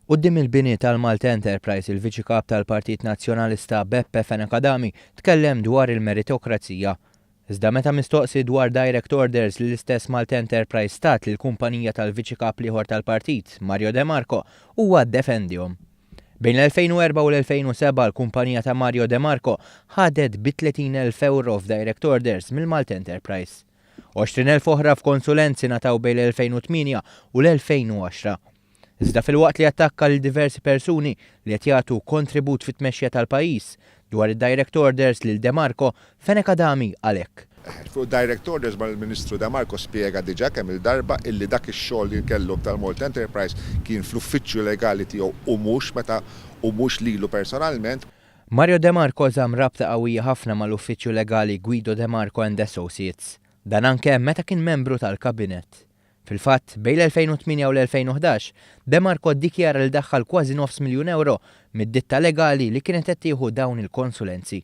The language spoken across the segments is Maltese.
Quddiem il-bini tal-Malta Enterprise il-Viċi Kap tal-Partit Nazzjonalista Beppe Fenekadami tkellem dwar il-meritokrazija. Iżda meta mistoqsi dwar direct orders li l-istess Malta Enterprise stat lill kumpanija tal-Viċi Kap ieħor tal-Partit, Mario De Marco, huwa ddefendihom. Bejn l-2004 u l-2007 l-kumpanija ta' Mario De Marco ħadet bi 30,000 euro f'direct orders mill-Malta Enterprise. 20,000 oħra f'konsulenzi nataw bejn l-2008 u l-2010. Iżda fil-waqt li attakka l diversi persuni li qed jagħtu kontribut fit-tmexxija tal-pajjiż dwar id-direct orders lil De Marco, Fenekadami għalhekk. Fuq direct orders mal-Ministru De Marco spjega diġà kemm il-darba illi dak ix-xogħol li kellu tal-Malta Enterprise kien fl-uffiċċju legali tiegħu u mhux lilu personalment. Mario De Marco żamm rabta qawwija ħafna mal-uffiċċju legali Guido De Marco and Associates. Dan anke meta kien membru tal-Kabinet. Fil-fatt, bejn l-2008 u l-2011, De Marco ddikjara li daħħal kważi €900,000 euro mid-ditta legali li kienet qed tieħu dawn il-konsulenzi.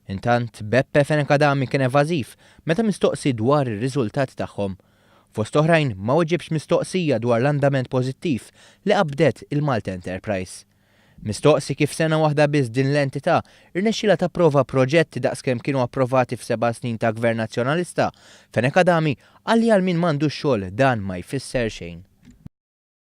Intant, Beppe Fenekadami kien evażiv meta mistoqsi dwar ir-riżultat tagħhom. Fost oħrajn ma weġibx mistoqsija dwar l-andament pożittiv li qabdet il-Malta Enterprise. Mistoqsi kif sena waħda biss din l-entità irnexxila tapprova proġetti daqskemm kienu approvati f'7 snin ta' Gvern Nazzjonalista, Fenekadami għalli għal min m'għandux xogħol dan ma jfisser xejn.